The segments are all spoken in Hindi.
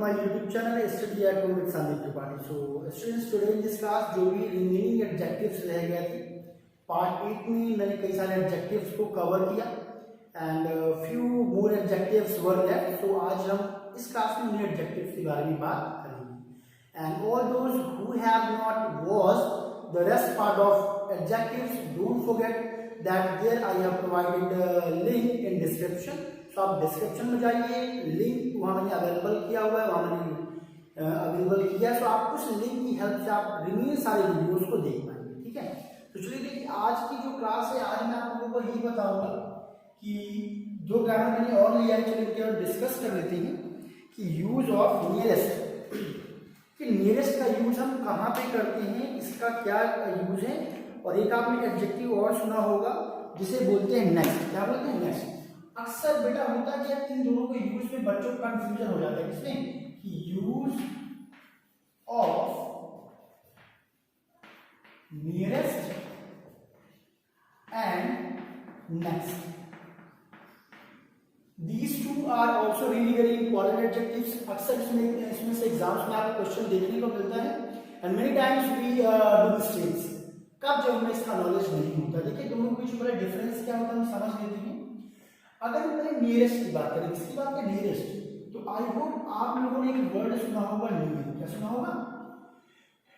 my YouTube channel Study at Home with Sandeep Tripathi. So students, today in this class जो भी रिमेनिंग एडजेक्टिव्स रह गए थे पार्ट 8 में मैंने कई सारे एडजेक्टिव्स को कवर किया and few more adjectives were left. तो आज हम इस क्लास में उन एडजेक्टिव्स के बारे में बात करेंगे and all those who have not watched the rest part of adjectives don't forget that there I have provided link in description. तो आप डिस्क्रिप्शन में जाइए, लिंक वहाँ मैंने अवेलेबल किया हुआ है, वहाँ मैंने अवेलेबल किया है. तो आप उस लिंक की हेल्प से आप रिमेन सारे वीडियोस को देख पाएंगे. ठीक है, तो चलिए देखिए आज की जो क्लास है, आज मैं आप लोगों को यही बताऊंगा कि दो ग्रामर मैंने और लिया है. चलिए केवल डिस्कस कर लेते हैं कि यूज ऑफ नियरेस्ट, कि नियरेस्ट का यूज हम कहाँ पे करते हैं, इसका क्या यूज है. और एक आपने एडजेक्टिव और सुना होगा जिसे बोलते हैं नेक्स्ट. क्या बोलते हैं? नेक्स्ट. अक्सर बेटा होता क्या, इन दोनों के यूज में बच्चों को कंफ्यूजन हो जाता है. किसमें? कि use of nearest and next. These two are also really very important adjectives. अक्सर इसमें से एग्जाम्स में आपको क्वेश्चन देखने को मिलता है and many times we do mistakes. कब जब हमें इसका नॉलेज नहीं होता. देखिए दोनों के बीच बड़ा डिफरेंस क्या होता है हम समझ लेते हैं. अगर हम नियरेस्ट की बात करें, किसकी बात करें? नियरेस्ट. तो आई होप आप लोगों ने एक वर्ड सुना होगा नियर. क्या सुना होगा?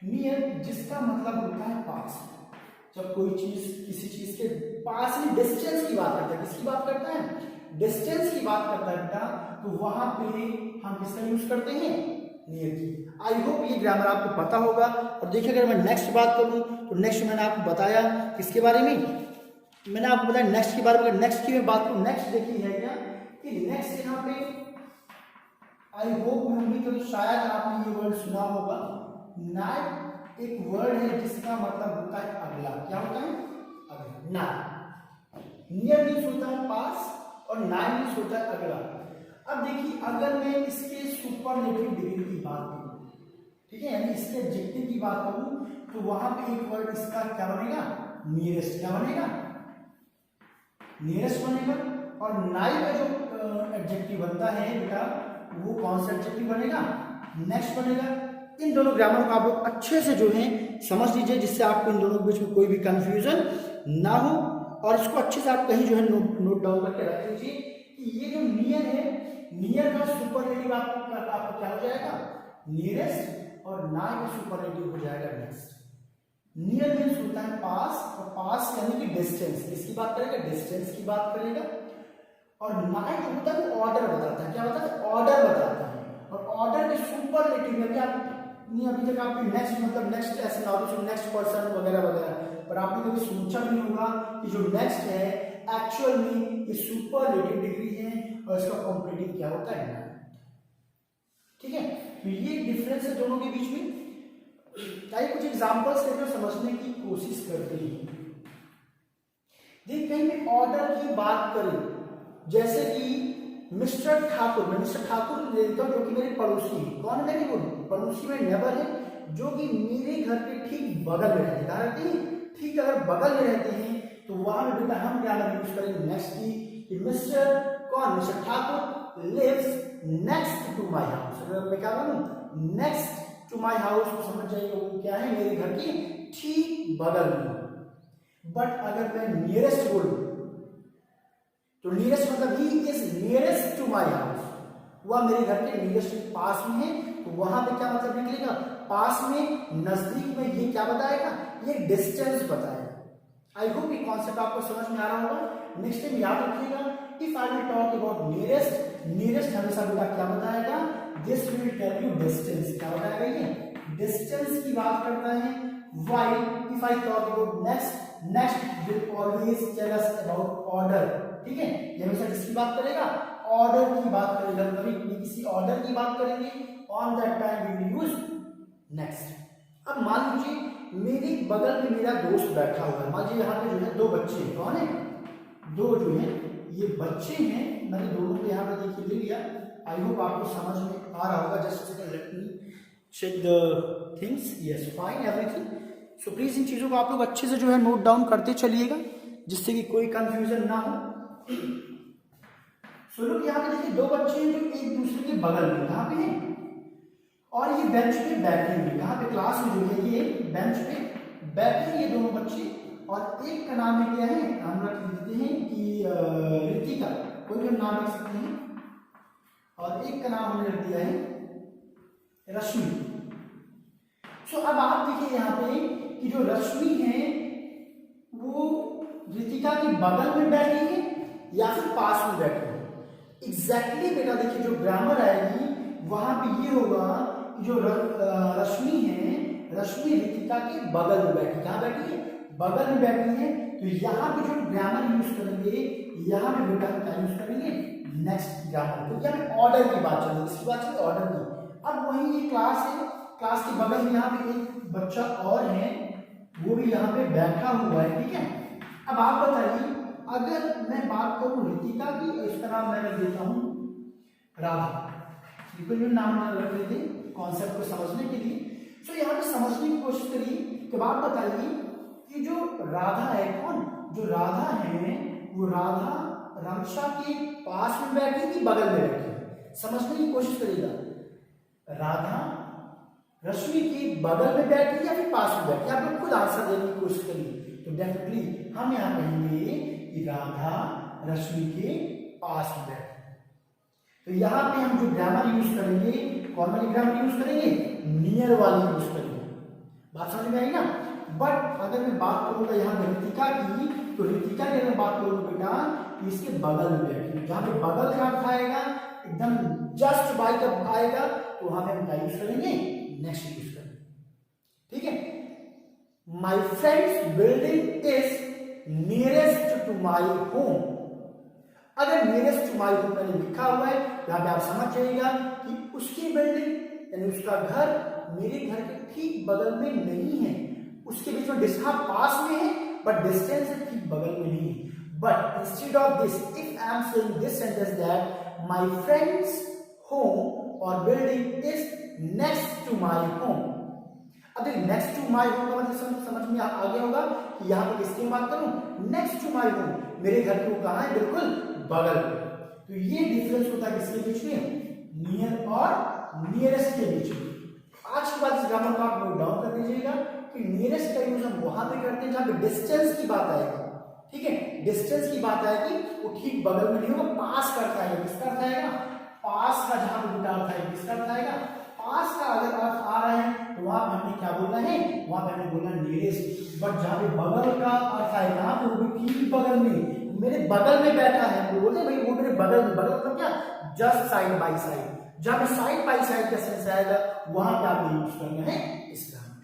नियर, जिसका मतलब होता है पास. जब कोई चीज किसी चीज के पास ही डिस्टेंस की बात करता है, किसकी बात करता है? डिस्टेंस की बात करता है बेटा, तो वहां पे हम किसका यूज करते हैं? नियर की. आई होप ये ग्रामर आपको पता होगा. और देखिए अगर मैं नेक्स्ट बात करूं तो नेक्स्ट मैंने आपको बताया किसके बारे में, मैंने आपको बताया नेक्स्ट के बारे में. नेक्स्ट की मैं बात करूं, नेक्स्ट देखिए है क्या कि नेक्स्ट यहाँ पे आई होप मैं उम्मीद करूं शायद आपने ये वर्ड सुना होगा. नाइट एक वर्ड है जिसका मतलब होता है अगला. क्या होता है? अगला. ना नियर मीन्स होता है पास और नाइट मीन्स होता है अगला. अब देखिए अगर मैं इसके सुपरलेटिव डिग्री की बात करूं, ठीक है, यानी इसके एडजेक्टिव की बात करूं, तो वहां पे एक वर्ड इसका क्या बनेगा? नियरेस्ट. क्या बनेगा? नियरेस्ट बनेगा. और नाइट का जो एडजेक्टिव बनता है बेटा, वो कौन सा एडजेक्टिव बनेगा? नेक्स्ट बनेगा. इन दोनों ग्रामर को आप लोग अच्छे से जो है समझ लीजिए, जिससे आपको इन दोनों के बीच में कोई भी कंफ्यूजन ना हो. और इसको अच्छे से आप कहीं जो है नोट डाउन करके रख लीजिए कि ये जो नियर है, नियर का सुपरलेटिव आपको क्या हो जाएगा? नियरेस्ट. और नाइट का सुपरलेटिव हो जाएगा नेक्स्ट. नियर मीन्स होता है पास, और पास यानी कि डिस्टेंस. किसकी बात करेगा? डिस्टेंस की बात करेगा. और नाइट जो होता है वो ऑर्डर बताता है. क्या बताता है? ऑर्डर बताता है. और ऑर्डर के सुपरलेटिव में क्या नहीं, अभी तक आपने नेक्स्ट मतलब नेक्स्ट ऐसे नॉलेज नेक्स्ट पर्सन वगैरह वगैरह, पर आपने कभी सोचा नहीं होगा कि जो नेक्स्ट है एक्चुअल में ये सुपरलेटिव डिग्री है और इसका कॉम्पिटिटिव क्या होता है? ठीक है, तो ये डिफरेंस है दोनों के बीच में. चाहिए कुछ एग्जांपल्स लेकर समझने की कोशिश करते हैं. देख कहीं भी ऑर्डर की बात करें, जैसे कि मिस्टर ठाकुर, मैं मिस्टर ठाकुर लेता हूं जो कि मेरे पड़ोसी है. कौन है मेरे? वो पड़ोसी में नेबर है जो कि मेरे घर के ठीक बगल में रहते हैं. ठीक अगर बगल में रहते हैं तो वहां बेटा हम क्या यूज करेंगे? नेक्स्ट की. मिस्टर कौन? Mister Thakur lives next to my house. अगर मैं क्या बोलूं? नेक्स्ट टू माय हाउस, तो समझ जाइए वो क्या है? मेरे घर की ठीक बगल में. बट अगर मैं नियरेस्ट बोलूं तो नियरेस्ट मतलब he is nearest to my house, वह मेरे घर के नियरेस्ट पास में है. तो वहां पे क्या मतलब निकलेगा? पास में, नजदीक में. ये क्या बताएगा? ये डिस्टेंस बताएगा. आई होप ये कॉन्सेप्ट आपको समझ में आ रहा होगा. नेक्स्ट टाइम याद रखिएगा, if I will talk about nearest, nearest हमेशा बेटा क्या बताएगा? This will tell you distance. क्या बताएगा? ये डिस्टेंस की बात करता है. While if I talk about next, next will always tell us about order. ठीक है, ये हमेशा किसकी बात करेगा? ऑर्डर की बात करेगा. कभी किसी ऑर्डर की बात करेंगे, on that time we will use next. अब मान लीजिए मेरे बगल में मेरा दोस्त बैठा हुआ है. मान लीजिए यहाँ पे जो है दो बच्चे हैं. कौन है? दो जो है ये बच्चे हैं. मैंने दोनों को यहाँ पे देखिए ले लिया. आई होप आपको समझ में आ रहा होगा. Just let me check the things. Yes, fine, everything. So please इन चीजों को आप लोग अच्छे से जो है नोट डाउन करते चलिएगा, जिससे कि कोई कंफ्यूजन ना हो. सो लोग यहाँ पे देखिए दो बच्चे हैं जो एक दूसरे के बगल में यहाँ पे हैं. और ये बेंच पे बैठे हुए, यहाँ पे क्लास में जो है ये बेंच पे बैठे ये दोनों बच्चे, और एक का नाम है क्या है, हम रख देते हैं कि ऋतिका, कोई भी नाम रख सकते हैं, और एक का नाम हमने रख दिया है रश्मि। सो अब आप देखिए यहाँ पे कि जो रश्मि है वो ऋतिका के बगल में बैठी है या फिर पास में बैठी है। एग्जैक्टली बेटा देखिए जो ग्रामर आएगी वहां पे ये होगा कि जो रश्मि है, रश्मि ऋतिका के बगल में बैठी, कहाँ बैठी है, बगल में बैठी है। तो यहाँ पे जो ग्रामर यूज करेंगे, यहाँ पे बेटा हम क्या यूज करेंगे, नेक्स्ट ग्रामर, क्योंकि हमें ऑर्डर की बात चल रही है, इसकी बात चल रही है ऑर्डर की। अब वही ये क्लास है, क्लास के बगल में यहाँ पे एक बच्चा और है, वो भी यहाँ पे बैठा हुआ है, ठीक है। अब आप बताइए, अगर मैं बात करूं ऋतिका की, इसका नाम मैं रख देता हूं राधा, बिल्कुल भी नाम ना रख देते कॉन्सेप्ट को समझने के लिए। सो यहाँ पे समझने की कोशिश करिए कि आप बताइए कि जो राधा है, कौन, जो राधा है वो राधा रक्षा के पास में बैठी कि बगल में बैठी, समझने की कोशिश करिएगा। राधा रश्मि के बगल में बैठी या फिर पास में बैठी, आप लोग खुद आंसर देने की कोशिश करिए। तो डेफिनेटली हम यहाँ कहेंगे कि राधा रश्मि के पास में बैठी। तो यहाँ पे हम जो ग्रामर यूज करेंगे, कौन वाली ग्रामर यूज करेंगे, नियर वाली यूज करेंगे, बात समझ में आई ना। बट अगर मैं बात करूंगा यहाँ पे ऋतिका की, तो ऋतिका की अगर बात करूंगा बेटा इसके बगल में बैठी, जहाँ पे बगल का अर्थ आएगा एकदम जस्ट बाई का आएगा, तो वहां पे हम क्या यूज करेंगे, नेक्स्ट यूज करेंगे, ठीक है। My friends building is nearest to my home, अगर नियरेस्ट टू माई होम मैंने लिखा हुआ है, यहाँ पे आप समझ जाइएगा कि उसकी बिल्डिंग यानी उसका घर मेरे घर के ठीक बगल में नहीं है, उसके बीच में डिस्टेंस पास में है बट डिस्टेंस ठीक बगल में नहीं है। But instead of this, if I am saying this sentence that my friends home और building is next to my home, अब नेक्स्ट टू माय होम का मतलब समझ में आ गया होगा कि यहाँ पे किसकी बात करूं, नेक्स्ट टू माय होम, मेरे घर को कहाँ है, बिल्कुल बगल में। तो ये डिफरेंस होता है किसके बीच में, नियर और नियरेस्ट के बीच में। आज के बाद इस ग्रामर को आप नोट डाउन कर दीजिएगा कि नियरेस्ट का यूज हम वहां पे करते हैं जहां पे डिस्टेंस की बात आएगी, ठीक है, डिस्टेंस की बात आएगी, वो ठीक बगल में नहीं होगा, पास करता है, किसका अर्थ आएगा, पास का जहां पे बेटा अर्थ आएगा, किसका अर्थ आएगा, पास का अगर अर्थ आ रहा है तो वहां पे हमने क्या बोलना है, वहां पे हमने बोलना नियरेस्ट। बट जहां पे बगल का अर्थ आएगा तो वो ठीक बगल में, मेरे बगल में बैठा है, हम बोलते हैं भाई वो मेरे बगल में, बगल मतलब क्या, जस्ट साइड बाई साइड, जहां पे साइड बाई साइड का सेंस आएगा वहां पे आपको यूज करना है इस ग्रामर।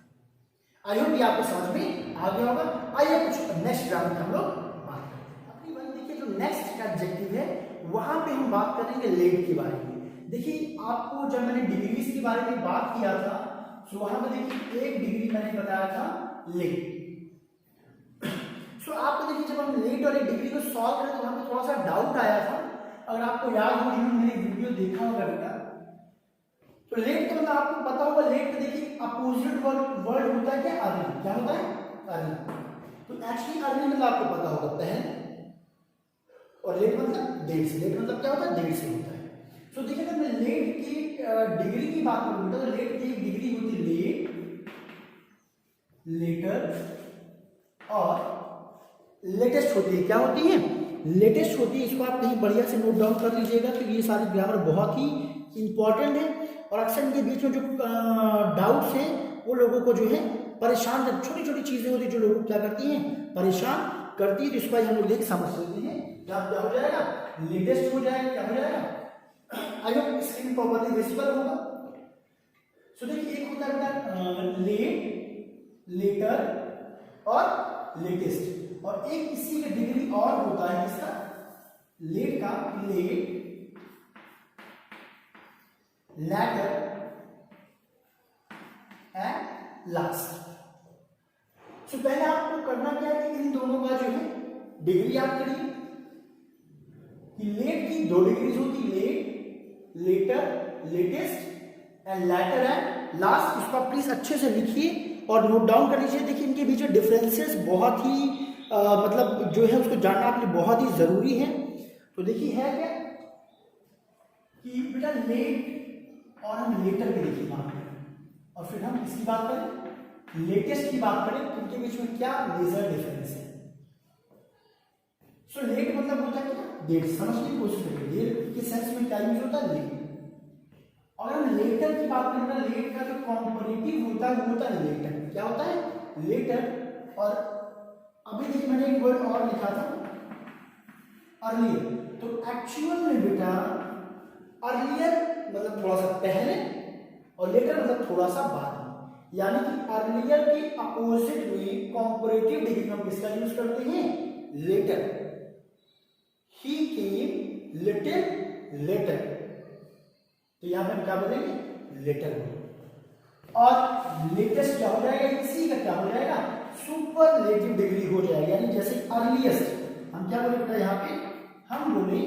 आई होप ये आपको समझ में आ गया होगा। आइए कुछ नेक्स्ट ग्रामर हम लोग बात करते हैं। अपनी बात देखिए, जो नेक्स्ट का एडजेक्टिव है वहां पे हम बात करेंगे लेट के बारे में। देखिए आपको जब मैंने डिग्रीज के बारे में बात किया था तो वहां पे देखिए एक डिग्री मैंने बताया था लेट। सो आपको देखिए जब हम लेट और एक डिग्री को सॉल्व करें तो वहां पे थोड़ा सा डाउट आया था, अगर आपको याद हो, मैंने वीडियो देखा होगा बेटा, तो लेट का मतलब आपको पता होगा, लेट का देखिए अपोजिट वर्ड होता है क्या, अर्ली, क्या होता है, अर्ली। तो एक्चुअली अर्ली मतलब आपको पता होगा पहले, और लेट मतलब देर से, लेट मतलब क्या होता है, देर से होता है। तो देखिए अगर मैं लेट की डिग्री की बात करूँ तो लेट की एक डिग्री होती है लेट, लेटर और लेटेस्ट होती है, क्या होती है, लेटेस्ट होती है। इसको आप कहीं बढ़िया से नोट डाउन कर लीजिएगा, तो ये सारी ग्रामर बहुत ही इंपॉर्टेंट है, और अक्सर इनके बीच में जो डाउट्स हैं वो लोगों को जो है परेशान, छोटी छोटी चीजें होती है जो लोगों को क्या करती हैं, परेशान करती है। तो इसको हम लोग लेके समझ सकते हैं, क्या हो जाएगा, लेटेस्ट हो जाएगा, क्या हो जाएगा, I hope screen properly visible होगा। सो देखिए एक होता है लेट, लेटर और लेटेस्ट, और एक इसी का डिग्री और होता है इसका, लेट का लेट, लैटर एंड लास्ट। सो पहले आपको करना क्या है कि इन दोनों का जो है डिग्री याद करिए कि लेट की दो डिग्रीज होती, late, later, latest and latter and last. इसको आप प्लीज अच्छे से लिखिए और नोट डाउन कर लीजिए। देखिए इनके बीच में डिफरेंसेस बहुत ही मतलब जो है उसको जानना आपके लिए बहुत ही जरूरी है। तो देखिए है क्या कि बेटा लेट और हम लेटर के देखिए वहां पे और फिर हम किसकी बात करें, लेटेस्ट की बात करें, तो उनके बीच में क्या मेजर डिफरेंस है। सो लेट मतलब होता है क्या, डेट, समझने की कोशिश करिए, लेट के सेंस में क्या यूज होता है, लेट। और हम लेटर की बात करें ना, लेट का जो कॉम्परेटिव होता है वो होता है लेटर। क्या होता है, लेटर। और अभी देखिए मैंने एक वर्ड और लिखा था, अर्लियर। तो एक्चुअल में बेटा अर्लियर मतलब थोड़ा सा पहले और लेटर मतलब थोड़ा सा बाद में, यानी कि अर्लियर के अपोजिट में कॉम्परेटिव डिग्री हम किसका यूज करते हैं, लेटर। ही केम लिटिल लेटर, तो यहां पे हम क्या बोलेंगे, लेटर। और लेटेस्ट क्या हो जाएगा, इसी का क्या हो जाएगा, सुपरलेटिव डिग्री हो जाएगा। यानी जैसे अर्लीस्ट हम क्या बोले बेटा, यहाँ पे हम बोले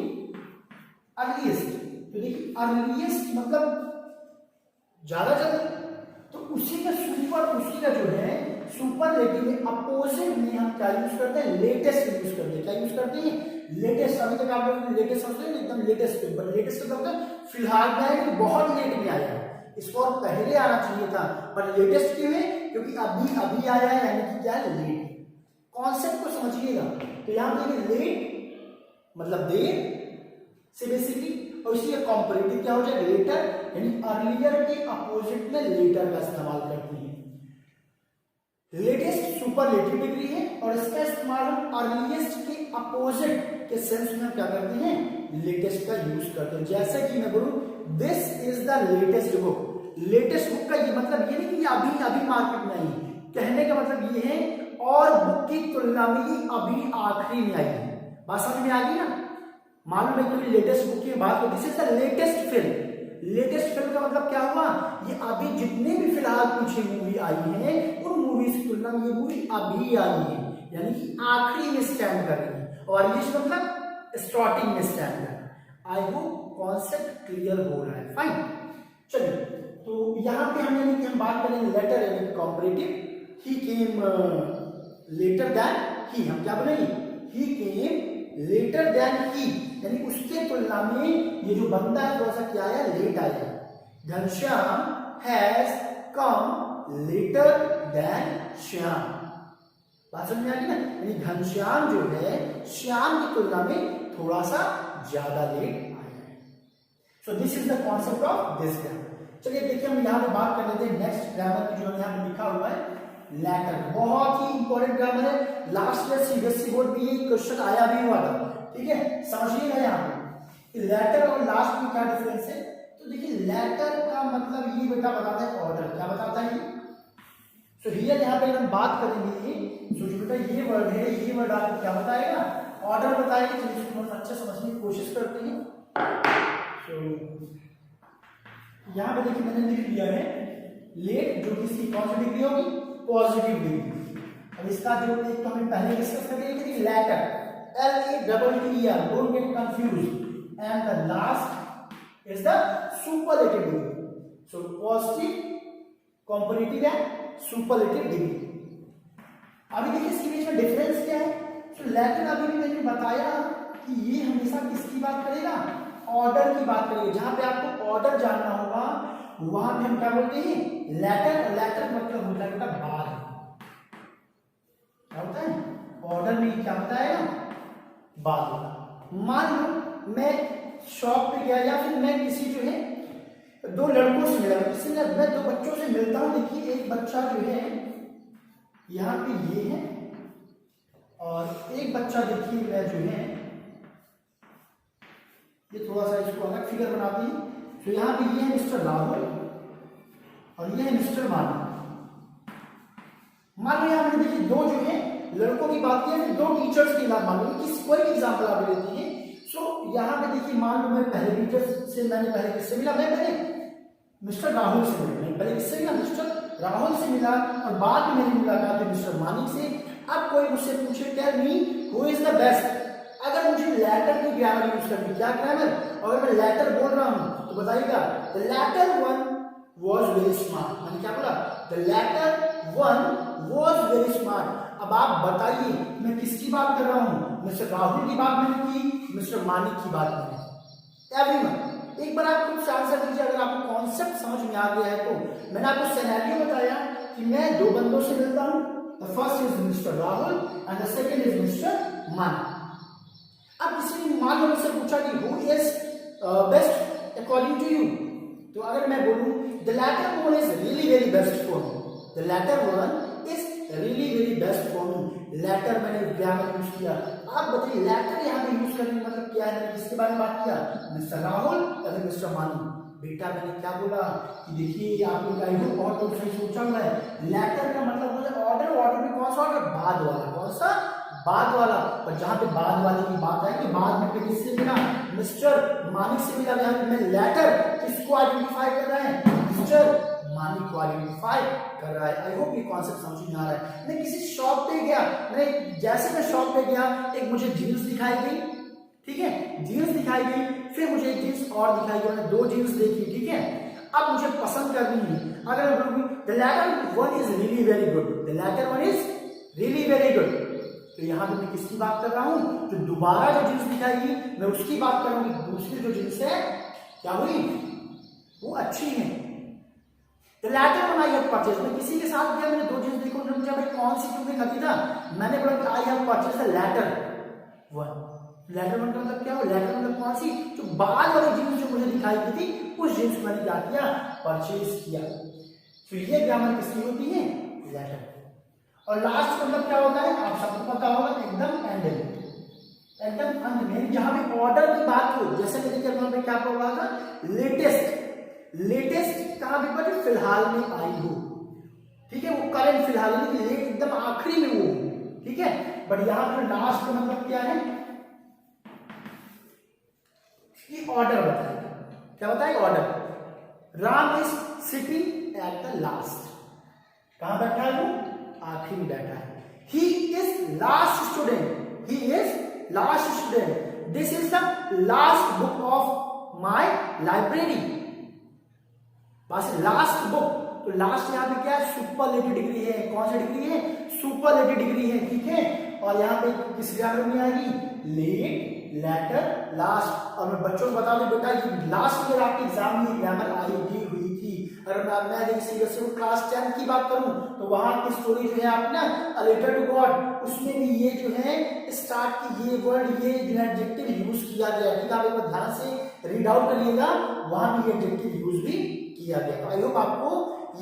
अर्लीस्ट, तो देखिए अर्लीस्ट मतलब ज्यादा जल्दी, तो उसी का जो है सुपरलेटिव में अपोजिट में हम क्या यूज करते हैं, लेटेस्ट यूज करते हैं। क्या यूज करते हैं, लेटेस्ट। अभी तक आप लोग लेटेस्ट समझते हैं एकदम लेटेस्ट पे, बट लेटेस्ट मतलब फिलहाल में आया, बहुत लेट में आया, इसको और पहले आना चाहिए था, पर लेटेस्ट क्यों है, क्योंकि अभी आया है, यानी कि क्या है, लेट। कॉन्सेप्ट को समझिएगा। तो यहां देखिए लेट मतलब देर से बेसिकली, और इसी का कॉम्परेटिव क्या हो जाए, लेटर, यानी अर्लियर के अपोजिट में लेटर का इस्तेमाल करते हैं। लेटेस्ट सुपरलेटिव डिग्री है और इसका इस्तेमाल हम अर्लीस्ट के अपोजिट के सेंस में क्या करते हैं, लेटेस्ट का यूज करते हैं। जैसे कि मैं बोलूं this is the latest book, latest book का ये मतलब ये नहीं कि अभी मार्केट में आई, कहने का मतलब ये है और बुक की तुलना में ये अभी आखिरी में आई है। बात समझ में आ गई ना, मालूम है कि लेटेस्ट बुक की बात हो, this is the latest film. Latest film का मतलब क्या हुआ, ये अभी जितने भी फिलहाल कुछ मूवी आई है उन मूवी की तुलना में ये मूवी अभी आई है, यानी कि आखिरी में स्टैंड कर रही है, और ये मतलब स्टार्टिंग में स्टैंड कर रही है। आई होप कॉन्सेप्ट क्लियर हो रहा है, फाइन। चलिए, तो यहाँ पे हम बात करेंगे लेटर यानी comparative. He came later than he, हम क्या बोलेंगे, ही केम लेटर देन ही, यानी उसके तुलना में ये जो बंदा है थोड़ा सा क्या आया, लेट आया। Ghanshyam has come later than Shyam. बात समझ में आ गई ना, यानी घनश्याम जो है श्याम की तुलना में थोड़ा सा ज्यादा लेट आया है। So this is the concept of this grammar. चलिए देखिए हम यहाँ पे बात कर लेते हैं नेक्स्ट ग्रामर की, जो यहाँ पे लिखा हुआ है लेटर। बहुत ही इंपॉर्टेंट ग्रामर है, लास्ट ईयर सीबीएसई बोर्ड में ये क्वेश्चन आया भी हुआ था, ठीक है। समझिएगा यहाँ पे लेटर और लास्ट में क्या डिफरेंस है। तो देखिए लेटर का मतलब ये बेटा बताता है ऑर्डर, क्या बताता है, सो हियर यहाँ पे हम बात करेंगे, सो जो बेटा ये वर्ड है, ये वर्ड आपको क्या बताएगा, ऑर्डर बताएगा। चलिए इसको थोड़ा अच्छे समझने की कोशिश करते हैं। सो यहाँ पे देखिए मैंने लिख लिया है लेट, जो कि इसकी कौन सी डिग्री होगी, पॉजिटिव डिग्री। अब इसका जो एक तो हमें पहले डिस्कस करेंगे letter, LATTER, don't get confused, and the last is the superlative degree. So positive, comparative and superlative degree. अभी देखिए इसके बीच में डिफरेंस क्या है। तो लेटर अभी भी मैंने बताया कि ये हमेशा किसकी बात करेगा, ऑर्डर की बात करेगा। जहां पे आपको ऑर्डर जानना होगा वहां पे हम क्या बोलते हैं, लेटर। लेटर मतलब होता है बेटा बाद, क्या होता है, ऑर्डर में क्या बताएगा, बाद होगा। मान लो मैं शॉप पे गया, या फिर मैं किसी जो है दो लड़कों से मिला, किसी ने मैं दो बच्चों से मिलता हूं। देखिए एक बच्चा जो है यहाँ पे ये है, और एक बच्चा देखिए मैं जो है ये थोड़ा सा इसको अलग फिगर बनाते हैं। तो यहाँ पे ये है मिस्टर राहुल और ये है मिस्टर मानव। मान लो यहाँ पे देखिए दो जो है लड़कों की बात की, दो टीचर्स की बात मान लो, कोई भी एग्जाम्पल आप लेते हैं। सो यहाँ पे देखिए मान लो मैं पहले टीचर से मैंने पहले किससे मिला, मैं पहले मिस्टर राहुल से मिला, मैं पहले किससे मिला, मिस्टर राहुल से मिला, और बाद में मेरी मुलाकात हुई मिस्टर मानिक से। अब कोई मुझसे पूछे tell me who is the best, अगर मुझे लेटर की ग्रामर यूज करनी, क्या ग्रामर, अगर मैं लेटर बोल रहा हूं तो बताइएगा the later one was very smart. मैंने क्या बोला, the later one was very smart. अब आप बताइए मैं किसकी बात कर रहा हूं, मिस्टर राहुल की बात मैंने की, मिस्टर मानिक की बात मैंने, एवरीवन। एक बार आप खुद से आंसर दीजिए अगर आपको कॉन्सेप्ट समझ में आ गया है तो। मैंने आपको सिनेरियो बताया कि मैं दो बंदों से मिलता हूं, the first is mister Rahul and the second is mister Mani. अब किसी ने मान लो मुझसे पूछा कि who is best according to you, तो अगर मैं बोलूं the latter one is really very best for me, the latter one is really very best for me, latter मैंने ग्रामर यूज किया। आप बताइए लैटर यहाँ पे यूज करने का मतलब क्या है, मैंने किसके बारे में बात किया, मिस्टर राहुल या फिर मिस्टर मानी। बेटा मैंने क्या बोला कि देखिए आपने गाइड बहुत तो सही सोचा हुआ है, लैटर का मतलब होता है ऑर्डर, ऑर्डर में कौन सा ऑर्डर, बाद वाला, कौन सा, बाद वाला। और जहां पे बाद वाले की बात है कि बाद में किससे मिला, मिस्टर मानिक से मिला, यहाँ पे मैं लेटर किसको आइडेंटिफाई कर रहा है, मिस्टर मानिक को आइडेंटिफाई कर रहा है। आई होप ये कॉन्सेप्ट समझ में आ रहा है। मैं किसी शॉप पे गया, मैं जैसे मैं शॉप पे गया, एक मुझे जीन्स दिखाई गई, ठीक है, जीन्स दिखाई गई, फिर मुझे एक जीन्स और दिखाई गई, मैंने दो जीन्स देखी, ठीक है, अब मुझे पसंद करनी है। अगर मैं बोलूं the latter one is really very good, the latter one is really very good, तो यहां पे मैं किसकी बात कर रहा हूं, जो दोबारा जो जींस दिखाएगी मैं उसकी बात कर रहा हूं कि दूसरी जो जींस है क्या हुई, वो अच्छी है। तो latter one I have purchase, मैं किसी के साथ गया, मैंने दो जींस देखो, मुझे भाई कौन सी तुमने खरीदा, मैंने बोला कि I have purchase the latter one. Latter one का मतलब क्या हो, लैटर मतलब कौन सी, जो बाद वाली जींस जो मुझे दिखाई दी थी उस जींस को मैंने क्या किया, परचेज किया। तो ये ग्रामर किसकी होती है, लैटर। और लास्ट मतलब क्या होता है, आप सबको पता होगा, एकदम एंड में, एकदम अंत में, जहां पे ऑर्डर की बात हो, जैसे मैंने वहां पे क्या बोला था, लेटेस्ट, लेटेस्ट कहां पे पड़े, फिलहाल में आई हो, ठीक है, वो करंट फिलहाल में, लेट एकदम आखिरी में वो, ठीक है। बट यहां पर लास्ट का मतलब क्या है, ये ऑर्डर बताएगा, क्या बताएगा, order. Ram is sitting at the last, कहां बैठा है वो, आखिरी में बैठा है। He is last student, he is last student, this is the last book of my library, बस लास्ट बुक, तो लास्ट यहां पे क्या है, सुपरलेटिव डिग्री है, कौन सी डिग्री है, सुपरलेटिव डिग्री है, ठीक है। और यहां पे किस ग्रामर में आएगी, लेट, लेटर, लास्ट। और मैं बच्चों को बता दूं बेटा कि लास्ट ईयर आपके एग्जाम में ग्रामर आई हुई थी। अगर मैं सीरियसली क्लास 10 की बात करूं तो वहां की स्टोरी जो है आप ना, अ लेटर टू गॉड, उसमें भी ये जो है स्टार्ट की ये वर्ड, ये जो एडजेक्टिव यूज किया गया, ठीक है, आप एक बार ध्यान से रीड आउट करिएगा, वहां भी एडजेक्टिव यूज भी किया गया। तो आई होप आपको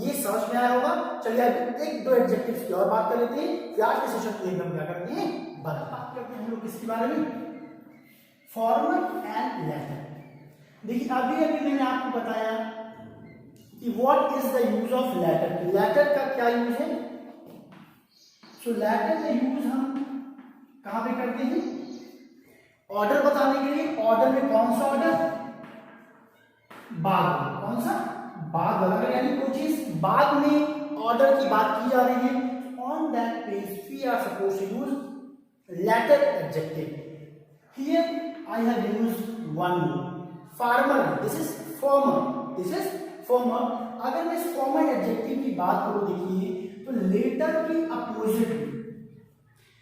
ये समझ में आया होगा। चलिए अब एक दो एडजेक्टिव्स की और बात कर लेते हैं, फिर आज के सेशन को एकदम क्या करते हैं, बात करते हैं हम लोग किसके बारे में, फॉर्मल एंड लेटर। देखिए अभी अभी मैंने आपको बताया कि what is the use of later, later का क्या यूज है। सो लेटर का यूज हम कहां पे करते हैं, ऑर्डर बताने के लिए। ऑर्डर में कौन सा ऑर्डर, बाद में, कौन सा, बाद वाला, यानी कोई चीज बाद में ऑर्डर की बात की जा रही है, on that page we are supposed to use later adjective. Here I have used one farmer, this is former, this is former। अगर मैं इस फॉर्मल एडजेक्टिव की बात करूं, देखिए तो लेटर की अपोजिट,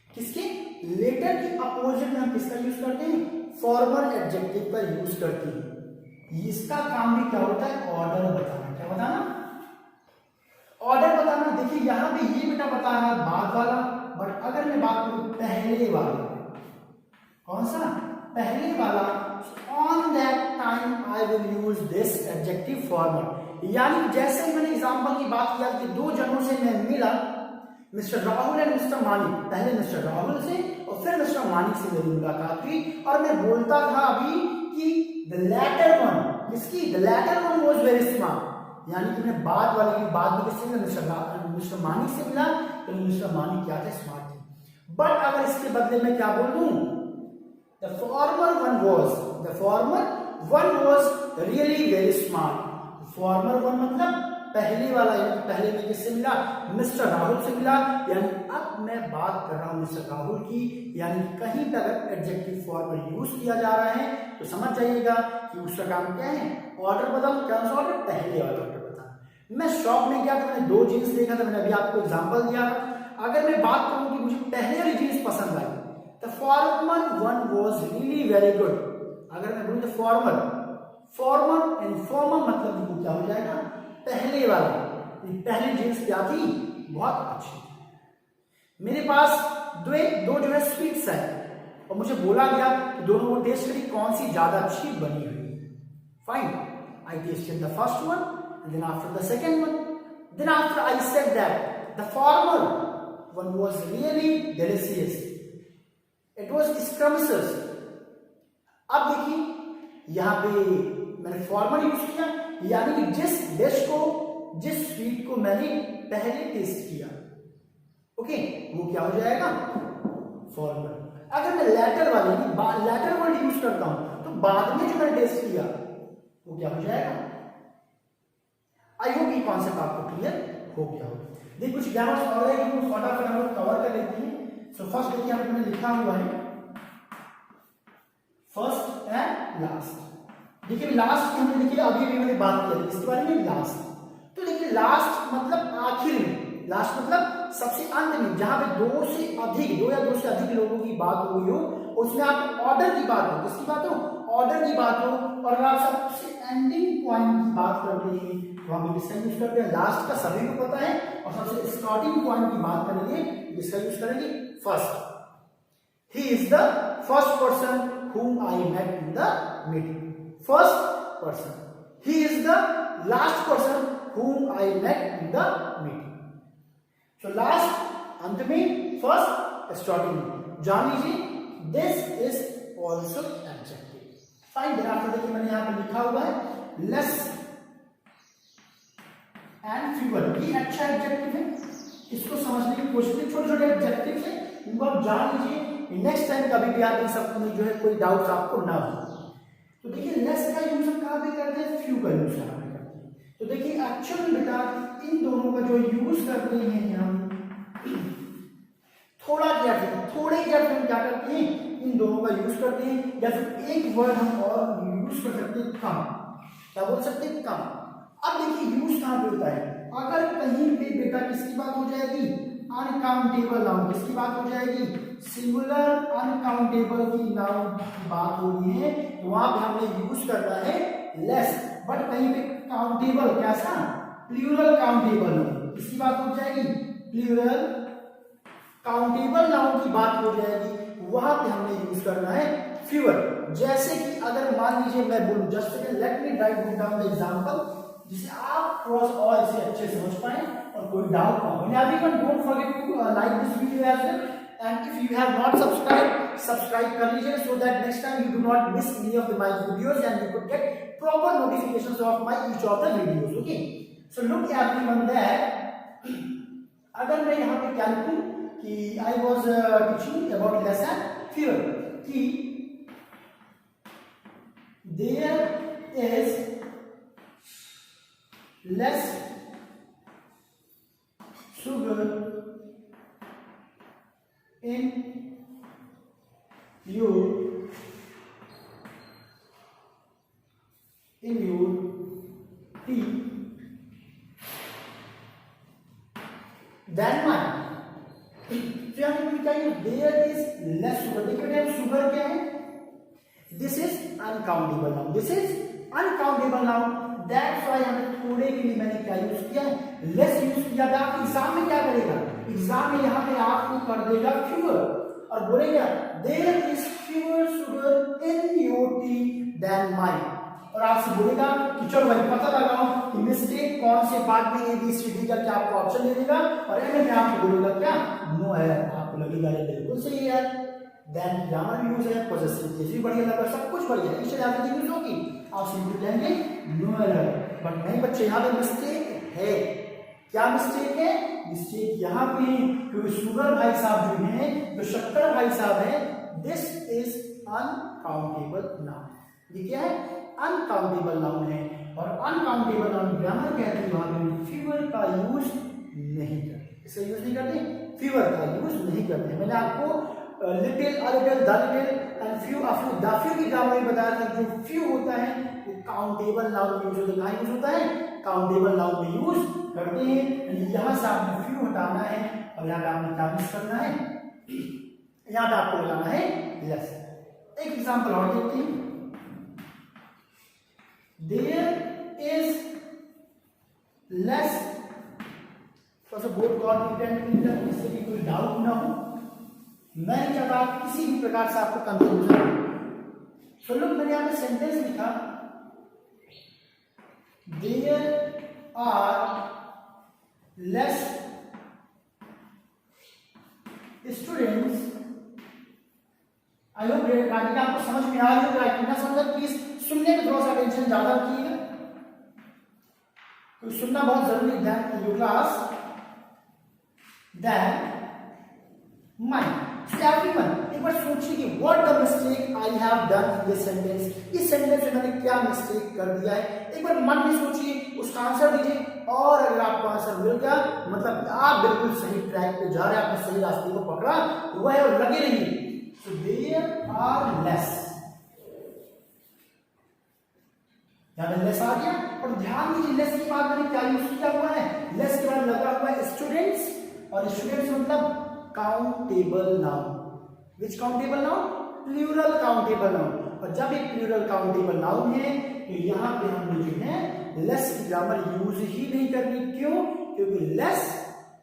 किसके, लेटर की अपोजिट में हम किसका यूज करते हैं, फॉर्मल एडजेक्टिव का यूज करते हैं। इसका काम भी क्या होता है, ऑर्डर बताना, क्या बताना, ऑर्डर बताना। देखिए यहां पे ये बेटा बता रहा है बाद वाला, बट अगर मैं बात करूं पहले वाला, कौन सा, पहले वाला, on that time I will use this adjective formal. यानी जैसे ही मैंने एग्जांपल की बात किया कि दो जनों से मैं मिला, mister Rahul and mister Manik, पहले मिस्टर राहुल से और फिर मिस्टर मानिक से मेरी मुलाकात हुई, और मैं बोलता था अभी कि द लेटर वन, किसकी, the later one was very smart, यानी कि मैं बाद वाले की बात भी किससे, मिस्टर मानिक से मिला, तो मिस्टर मानिक क्या थे, स्मार्ट थे। बट अगर इसके बदले में क्या बोल दूं, the former one was really very smart। former one मतलब पहले वाला, यानी पहले में किससे मिला, मिस्टर राहुल से मिला, यानी अब मैं बात कर रहा हूं मिस्टर राहुल की, यानी कहीं पर अगर एडजेक्टिव फॉर्मल यूज किया जा रहा है तो समझ जाइएगा कि उसका काम क्या है, ऑर्डर बताओ, क्या सा ऑर्डर, पहले वाला ऑर्डर बताओ। मैं शॉप में गया तो मैंने दो जीन्स देखा था, मैंने अभी आपको एग्जांपल दिया। अगर मैं बात करूं कि मुझे पहले वाली जीन्स पसंद आई, the former one was really very good। अगर मैं बोलूं तो फॉर्मर एंड फॉर्मर मतलब वो क्या हो जाएगा, पहले वाला। पहली जींस क्या थी, बहुत अच्छी। मेरे पास दो जो है स्वीट्स है और मुझे बोला गया कि दोनों को टेस्ट करी, कौन सी ज्यादा अच्छी बनी हुई। Fine, I tested the first one and then after the second one, then after I said that the former one was really delicious, it was scrumptious. अब देखिए यहां पे मैंने फॉर्मल यूज किया, यानी कि जिस डिश को, जिस स्वीट को मैंने पहले टेस्ट किया, ओके, वो क्या हो जाएगा, फॉर्मल। अगर मैं लेटर वर्ड यूज करता हूं तो बाद में जो मैंने टेस्ट किया वो क्या हो जाएगा। आई होप ये कॉन्सेप्ट आपको क्लियर हो गया हो। देखिए कुछ ग्रामर्स और है जो फटाफट हम लोग कवर कर लेते हैं। सो फर्स्ट देखिए यहाँ पे मैंने लिखा हुआ है फर्स्ट एंड लास्ट। देखिए लास्ट हमने देखिए अभी भी मैंने बात की इसके बारे में, लास्ट। तो देखिए लास्ट मतलब आखिर में, लास्ट मतलब सबसे अंत में, जहां पे दो या दो से अधिक लोगों की बात हो गई हो, उसमें आप ऑर्डर की बात हो, किसकी बात हो, ऑर्डर की बात हो, और अगर आप सबसे एंडिंग पॉइंट की बात करते हैं तो हम इसका यूज करते हैं लास्ट का, सभी को पता है। और सबसे स्टार्टिंग पॉइंट की बात करेंगे इसका यूज करेंगे first. He is the first person whom I met in the meeting. First person. He is the last person whom I met in the meeting. So last अंत में, first starting में। जान लीजिए this is also adjective. Fine. then after देखिए मैंने यहाँ पे लिखा हुआ है less and fewer। ये अच्छा एडजेक्टिव है, इसको समझने की कोशिश करिए। छोटे छोटे एडजेक्टिव है, इनको आप जान लीजिए, नेक्स्ट टाइम कभी भी आप इन सब में जो है कोई डाउट आपको ना हो। तो देखिए लेस का यूज हम कहाँ पे करते हैं, फ्यू का यूज कहाँ पे करते हैं। तो देखिए एक्चुअली बेटा इन दोनों का जो यूज करते हैं हम थोड़े जब हम क्या करते हैं, इन दोनों का यूज करते हैं। या फिर एक वर्ड हम और यूज कर सकते हैं, कम। क्या बोल सकते हैं, कम। अब देखिए यूज कहाँ पे होता है, अगर कहीं पे बेटा किसकी बात हो जाएगी, अनकाउंटेबल नाउन। किसकी बात हो जाएगी, सिंगुलर अनकाउंटेबल की नाउन की बात हो रही है, तो वहां पे हमने यूज करना है लेस। बट कहीं पे काउंटेबल, कैसा, प्लूरल काउंटेबल नाउन, किसकी बात हो जाएगी, प्लूरल काउंटेबल नाउन की बात हो जाएगी, वहां पे हमने यूज करना है फ्यूअर। जैसे कि अगर मान लीजिए मैं बोलूं, just let me write down the example, जिसे आप थोड़ा सा और इसे अच्छे से समझ पाए और कोई डाउट ना हो। Everyone don't forget to like this video as well, and if you have not subscribe कर लीजिए, so that next time you do not miss any of my videos and you could get proper notifications of my each of the videos. Okay, so look everyone there, अगर मैं यहाँ पे क्या लिखूं कि I was teaching about lesson fear, कि there is less sugar in your tea than mine। क्या है, there is less sugar। देखिए सुगर क्या है, this is uncountable noun, this is uncountable noun। That's why हमने थोड़े के लिए मैंने क्या यूज किया है, लेस यूज किया। आप एग्जाम में क्या करेगा, एग्जाम में यहाँ पे आपको कर देगा फ्यूअर और बोलेगा there is fewer sugar in your tea than mine, और आपसे बोलेगा कि चलो भाई पता लगाओ कि मिस्टेक कौन से पार्ट में, ए बी सी डी करके आपको ऑप्शन दे देगा और एंड में आपको बोलेगा क्या, नो है। आपको लगेगा ये बिल्कुल सही है। देन ग्रामर यूज है, पोजेसिव केस भी बढ़िया लगा, सब कुछ बढ़िया है, इसलिए आपकी यूज होगी, आप सिंपल कहेंगे नो एरर। बट नहीं बच्चे, यहाँ पे मिस्टेक है। क्या मिस्टेक है, मिस्टेक यहाँ पे, क्योंकि शुगर भाई साहब जो है, जो शक्कर भाई साहब है, दिस इज अनकाउंटेबल नाउन। ये क्या है, अनकाउंटेबल नाउन है, और अनकाउंटेबल नाउन ग्रामर कहते हैं वहां पे फीवर का यूज नहीं करते। इसका यूज नहीं करते, फीवर का यूज नहीं करते। मैंने आपको little, a little, the little and few, the few की ग्रामर में बताया था। जो फ्यू होता है वो काउंटेबल नाउन में यूज होता है। कहाँ यूज होता है, काउंटेबल नाउन में यूज करते हैं। यहाँ से आपने फ्यू हटाना है और यहाँ पे आपने क्या मिस करना है, यहाँ पे आपको लगाना है लेस। एक एग्जांपल और देखते हैं। देयर इज लेस, थोड़ा सा बोर्ड को और डिटेल इससे भी कोई डाउट ना हो। मैं नहीं चाहता किसी भी प्रकार से आपको कंफ्यूजन हो। तो लोग मैंने यहाँ पे सेंटेंस लिखा, there are less students. I hope writing आपको समझ में आ रही हो। राइटिंग ना समझ प्लीज सुनने में थोड़ा सा अटेंशन ज्यादा रखिएगा, तो सुनना बहुत जरूरी है your class. Then mind everyone, एक बार सोचिए कि what the mistake I have done in this sentence. इस सेंटेंस में मैंने क्या मिस्टेक कर दिया है, एक बार मन में सोचिए, उसका आंसर दीजिए। और अगर आपको आंसर मिल गया मतलब आप बिल्कुल सही ट्रैक पे जा रहे हैं, आपने सही रास्ते को पकड़ा हुआ है और लगे रहिए। सो देयर आर लेस, यहां पे लेस आ गया। और ध्यान दीजिए लेस के बाद मैंने क्या यूज किया हुआ है, लेस के बाद लगा हुआ है स्टूडेंट्स, और स्टूडेंट्स मतलब countable noun. Which countable noun? Plural countable noun. और जब एक प्लूरल काउंटेबल नाउन है तो यहाँ पे हमने जो है लेस की ग्रामर यूज ही नहीं करनी। क्यों? क्योंकि लेस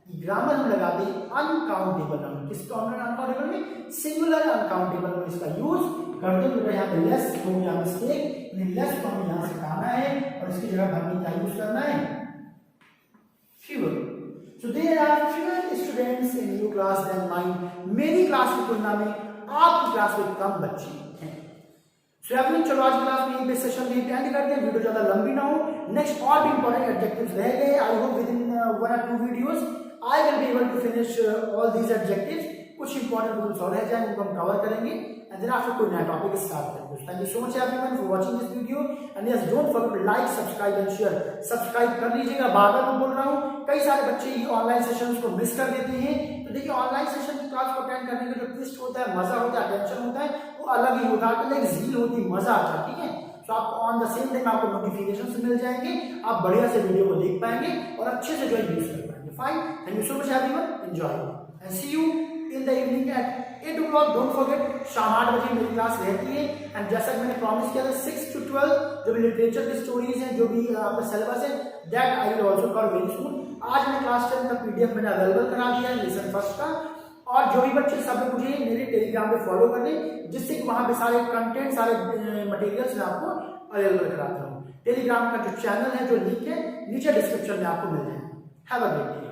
की ग्रामर हम लगाते हैं अनकाउंटेबल नाउन। किसको अनकाउंटेबल में? सिंगुलर अनकाउंटेबल में इसका यूज करते हैं। तो यहाँ पे लेस हो गया मिस्टेक, लेस को हमें यहाँ से हटाना है और इसकी जगह हमें क्या यूज करना है? fewer. So there are fewer students in your class than mine. मेरी क्लास की तुलना में आपकी क्लास में कम बच्चे हैं। So everyone, चलो आज क्लास में यहीं पे सेशन में एंड करते हैं, वीडियो ज्यादा लंबी ना हो। नेक्स्ट और भी इंपॉर्टेंट एडजेक्टिव्स रह गए। I hope with in 1 or 2 videos I will be able to finish all these adjectives. कुछ इंपॉर्टेंट रूल्स और रह जाएंगे, उनको हम कवर करेंगे एंड देन आफ्टर कोई नया टॉपिक स्टार्ट करेंगे। Thank you so much everyone for watching this video and yes don't forget to like, subscribe and share. Subscribe कर लीजिएगा, बार-बार मैं बोल रहा हूं, कई सारे बच्चे ये ऑनलाइन सेशंस को मिस कर देते हैं। तो देखिए ऑनलाइन सेशन की क्लास को अटेंड करने का जो ट्विस्ट होता है, मजा होता है, टेंशन होता है, वो अलग ही होता है, एक जील होती है, मजा आता है। ठीक है, तो आपको ऑन द सेम टाइम आपको नोटिफिकेशन मिल जाएंगे, आप बढ़िया से वीडियो को देख पाएंगे और अच्छे से जो है यूज कर पाएंगे। Fine, thank you so much everyone, enjoy and see you in the evening at 8 o'clock। Don't forget शाम 8 बजे मेरी क्लास रहती है एंड जैसा कि मैंने प्रॉमिस किया था 6 to 12 जो भी लिटरेचर की स्टोरीज हैं, जो भी आपका सिलेबस है, that I will also cover very soon. आज मैं क्लास 10 का पीडीएफ मैंने अवेलेबल करा दिया है लेसन फर्स्ट का, और जो भी बच्चे सब मुझे मेरे टेलीग्राम पे फॉलो कर लें, जिससे कि वहां पे सारे कंटेंट, सारे मटेरियल्स मैं आपको अवेलेबल कराता हूँ। टेलीग्राम का जो चैनल है, जो लिंक है नीचे डिस्क्रिप्शन में आपको मिल जाएगा। Have a great day.